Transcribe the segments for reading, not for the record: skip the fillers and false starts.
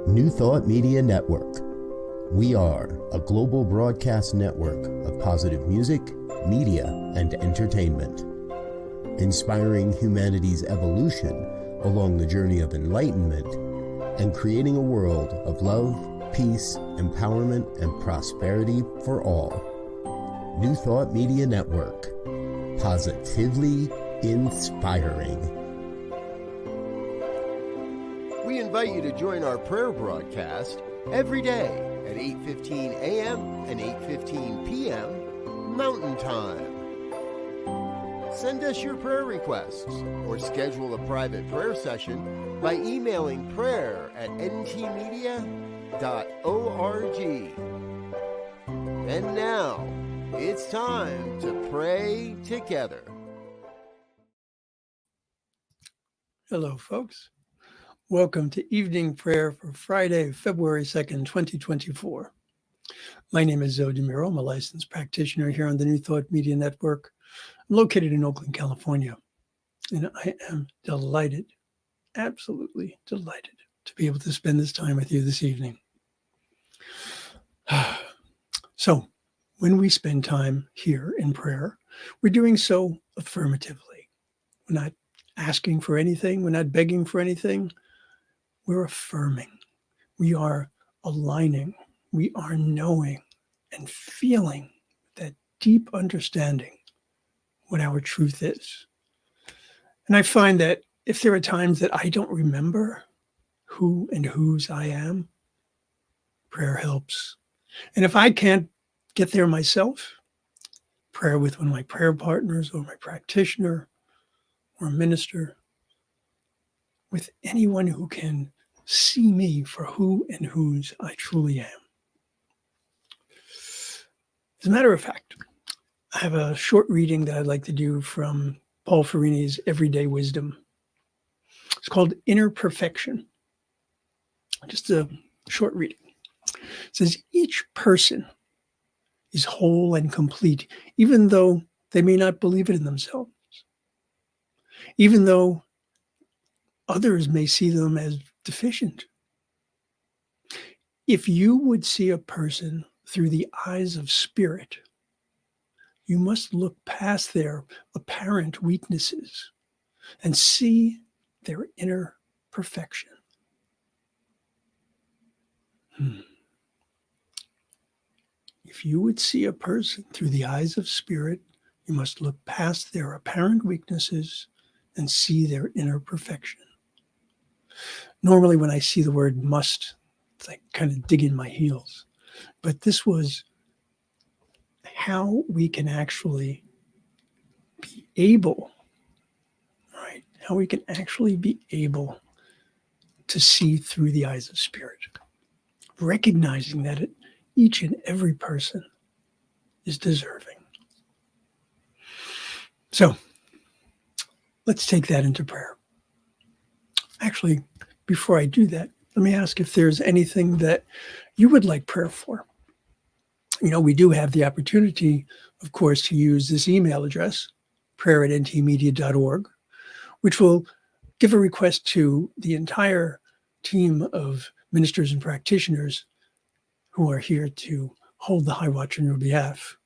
New Thought Media Network. We are a global broadcast network of positive music, media, and entertainment, inspiring humanity's evolution along the journey of enlightenment and creating a world of love, peace, empowerment, and prosperity for all. New Thought Media Network. Positively inspiring. We invite you to join our prayer broadcast every day at 8:15 a.m. and 8:15 p.m. Mountain Time. Send us your prayer requests or schedule a private prayer session by emailing prayer@ntmedia.org. And now, it's time to pray together. Hello, folks. Welcome to evening prayer for Friday, February 2nd, 2024. My name is Muro. I'm a licensed practitioner here on the New Thought Media Network. I'm located in Oakland, California, and I am delighted, absolutely delighted to be able to spend this time with you this evening. So, when we spend time here in prayer, we're doing so affirmatively. We're not asking for anything. We're not begging for anything. We're affirming. We are aligning. We are knowing and feeling that deep understanding what our truth is. And I find that if there are times that I don't remember who and whose I am, prayer helps. And if I can't get there myself, prayer with one of my prayer partners or my practitioner or minister, with anyone who can see me for who and whose I truly am. As a matter of fact, I have a short reading that I'd like to do from Paul Farini's Everyday Wisdom. It's called Inner Perfection. Just a short reading. It says, each person is whole and complete, even though they may not believe it in themselves. Even though others may see them as deficient. If you would see a person through the eyes of spirit, you must look past their apparent weaknesses and see their inner perfection. If you would see a person through the eyes of spirit, you must look past their apparent weaknesses and see their inner perfection. Normally, when I see the word must, it's like kind of digging my heels. But this was how we can actually be able, right? How we can actually be able to see through the eyes of spirit, recognizing that each and every person is deserving. So, let's take that into prayer. Actually, before I do that, let me ask if there's anything that you would like prayer for. You know, we do have the opportunity, of course, to use this email address, prayer@ntmedia.org, which will give a request to the entire team of ministers and practitioners who are here to hold the high watch on your behalf.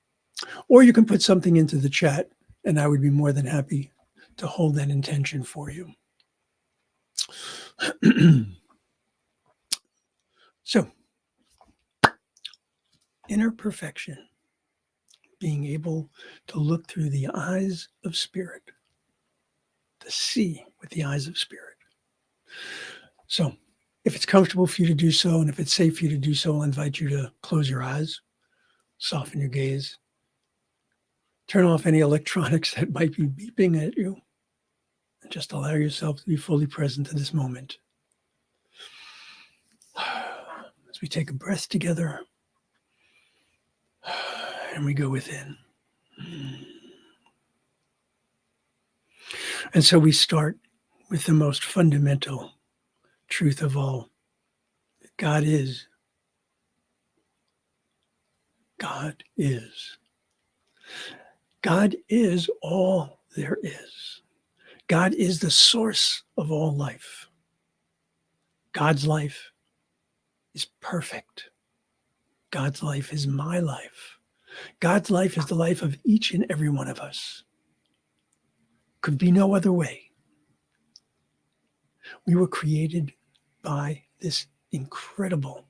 Or you can put something into the chat, and I would be more than happy to hold that intention for you. So, inner perfection, being able to look through the eyes of spirit, to see with the eyes of spirit. So, if it's comfortable for you to do so, and if it's safe for you to do so, I'll invite you to close your eyes, soften your gaze, turn off any electronics that might be beeping at you, and just allow yourself to be fully present in this moment. As we take a breath together, and we go within. And so we start with the most fundamental truth of all. God is. God is. God is all there is. God is the source of all life. God's life is perfect. God's life is my life. God's life is the life of each and every one of us. Could be no other way. We were created by this incredible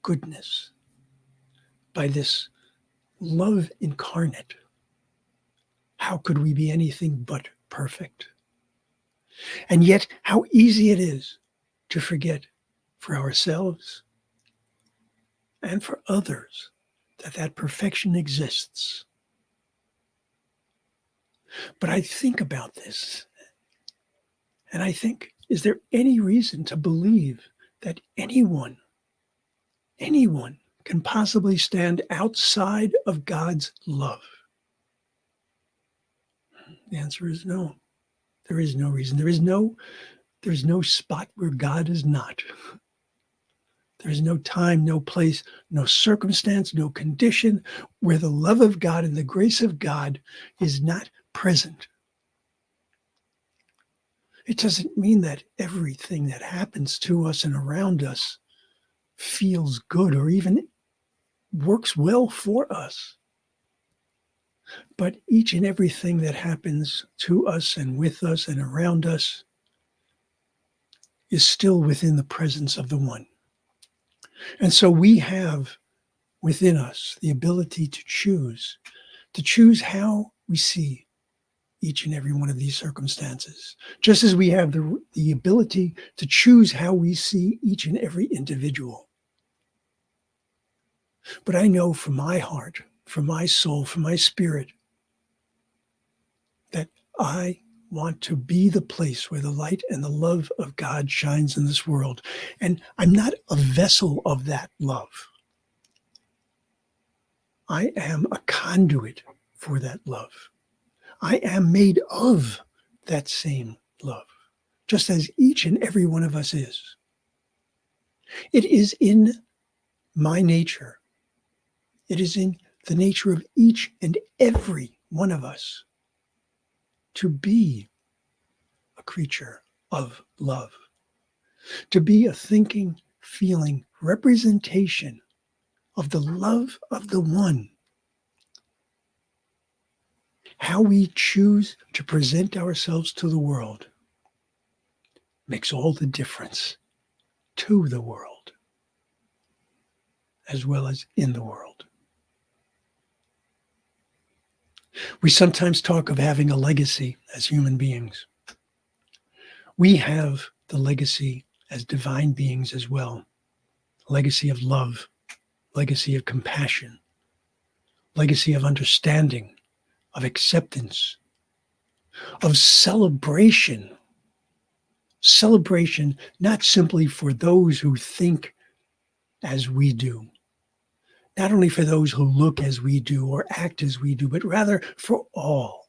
goodness, by this love incarnate. How could we be anything but perfect? And yet, how easy it is to forget for ourselves and for others that perfection exists. But I think about this, and I think, is there any reason to believe that anyone can possibly stand outside of God's love? The answer is no. There is no reason. There is no spot where God is not. There is no time, no place, no circumstance, no condition where the love of God and the grace of God is not present. It doesn't mean that everything that happens to us and around us feels good or even works well for us. But each and everything that happens to us and with us and around us is still within the presence of the One. And so we have within us the ability to choose how we see each and every one of these circumstances, just as we have the ability to choose how we see each and every individual. But I know from my heart, from my soul, from my spirit, that I want to be the place where the light and the love of God shines in this world. And I'm not a vessel of that love. I am a conduit for that love. I am made of that same love, just as each and every one of us is. It is in my nature. It is in the nature of each and every one of us to be a creature of love, to be a thinking, feeling representation of the love of the One. How we choose to present ourselves to the world makes all the difference to the world, as well as in the world. We sometimes talk of having a legacy as human beings. We have the legacy as divine beings as well. Legacy of love, legacy of compassion, legacy of understanding, of acceptance, of celebration. Celebration not simply for those who think as we do, not only for those who look as we do or act as we do, but rather for all.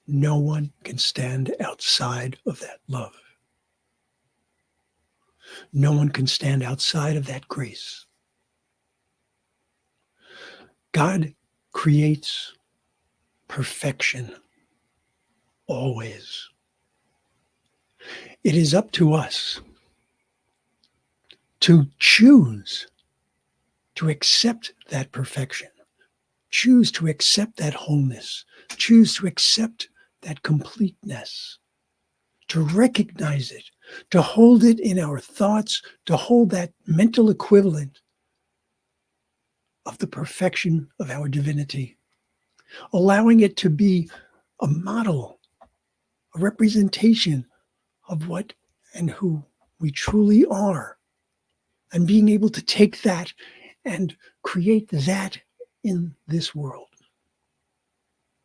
No one can stand outside of that love. No one can stand outside of that grace. God creates perfection always. It is up to us to choose to accept that perfection, choose to accept that wholeness, choose to accept that completeness, to recognize it, to hold it in our thoughts, to hold that mental equivalent of the perfection of our divinity, allowing it to be a model, a representation of what and who we truly are, and being able to take that and create that in this world.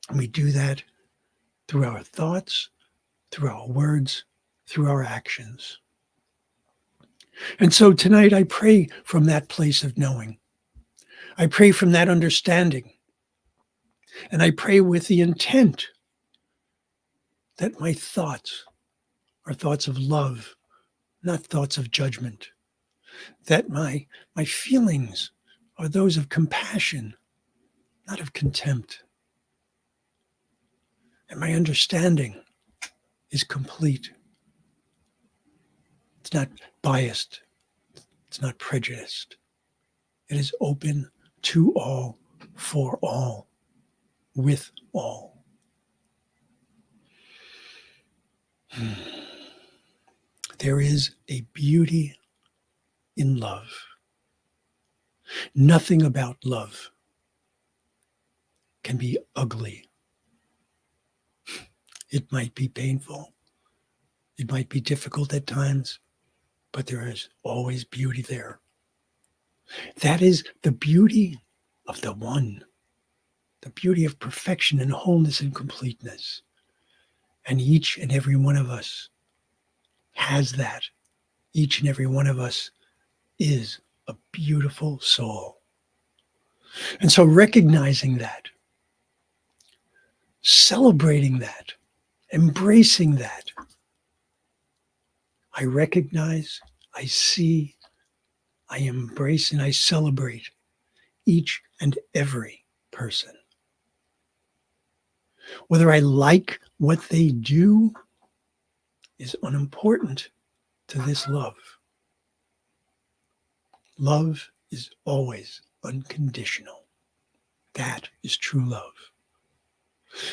And we do that through our thoughts, through our words, through our actions. And so tonight I pray from that place of knowing. I pray from that understanding. And I pray with the intent that my thoughts are thoughts of love, not thoughts of judgment. That my feelings are those of compassion, not of contempt. And my understanding is complete. It's not biased. It's not prejudiced. It is open to all, for all, with all. There is a beauty in love. Nothing about love can be ugly. It might be painful. It might be difficult at times, but there is always beauty there. That is the beauty of the one, the beauty of perfection and wholeness and completeness. And each and every one of us has that. Each and every one of us is a beautiful soul. And so recognizing that, celebrating that, embracing that, I recognize, I see, I embrace, and I celebrate each and every person. Whether I like what they do is unimportant to this love. Love is always unconditional. That is true love.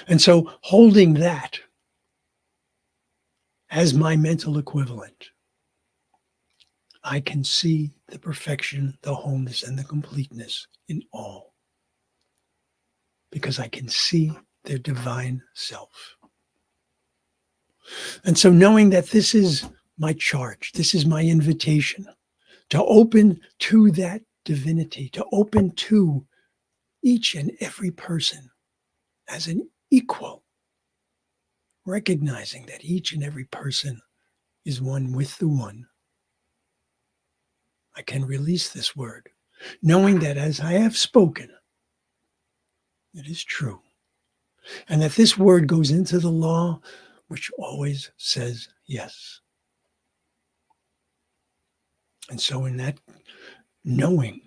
And so holding that as my mental equivalent, I can see the perfection, the wholeness, and the completeness in all. Because I can see their divine self. And so knowing that this is my charge, this is my invitation to open to that divinity, to open to each and every person as an equal, recognizing that each and every person is one with the one. I can release this word, knowing that as I have spoken, it is true. And that this word goes into the law, which always says yes. And so in that knowing,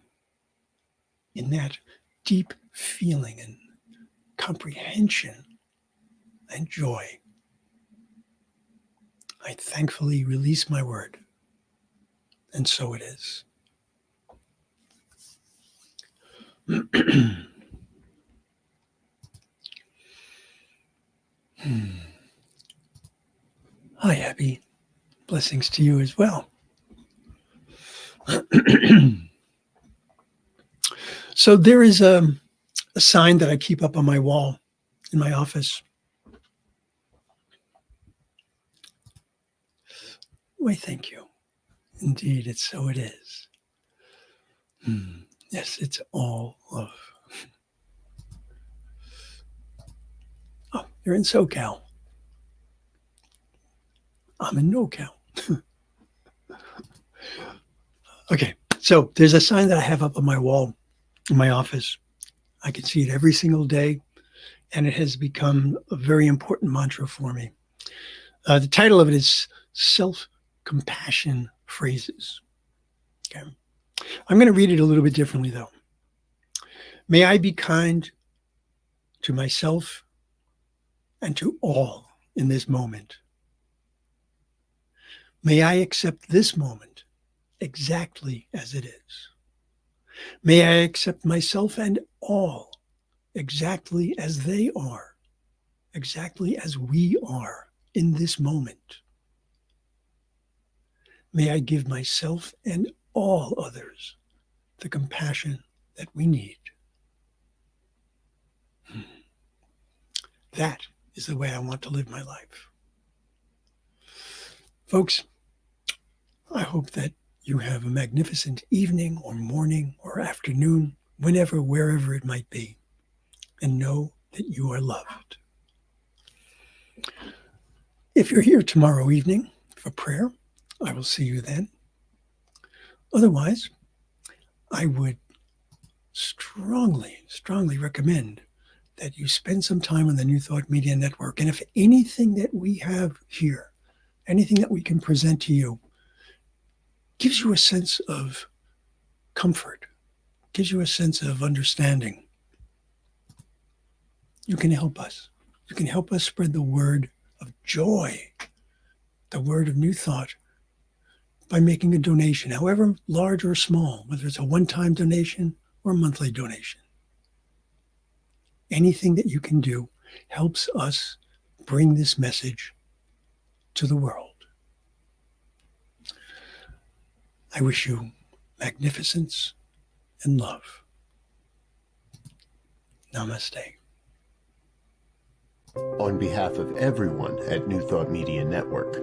in that deep feeling and comprehension and joy, I thankfully release my word. And so it is. Hi, Abby. Blessings to you as well. So there is a sign that I keep up on my wall in my office. Why, thank you. Indeed, it's so it is. Yes, it's all love. Oh, you're in SoCal. I'm in NoCal. Okay, so there's a sign that I have up on my wall in my office. I can see it every single day, and it has become a very important mantra for me. The title of it is Self-Compassion Phrases. Okay. I'm going to read it a little bit differently, though. May I be kind to myself and to all in this moment. May I accept this moment exactly as it is. May I accept myself and all exactly as they are, exactly as we are in this moment. May I give myself and all others the compassion that we need. That is the way I want to live my life. Folks, I hope that you have a magnificent evening or morning or afternoon, whenever, wherever it might be, and know that you are loved. If you're here tomorrow evening for prayer, I will see you then. Otherwise, I would strongly recommend that you spend some time on the New Thought Media Network. And if anything that we have here, anything that we can present to you, gives you a sense of comfort, gives you a sense of understanding, you can help us. You can help us spread the word of joy, the word of new thought by making a donation, however large or small, whether it's a one-time donation or a monthly donation. Anything that you can do helps us bring this message to the world. I wish you magnificence and love. Namaste. On behalf of everyone at New Thought Media Network,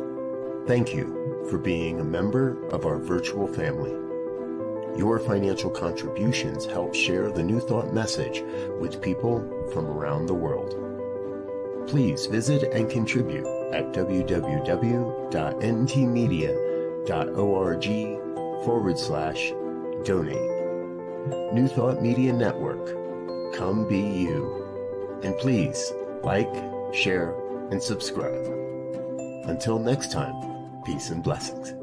thank you for being a member of our virtual family. Your financial contributions help share the New Thought message with people from around the world. Please visit and contribute at www.ntmedia.org/donate. New Thought Media Network, come be you. And please like, share, and subscribe. Until next time, peace and blessings.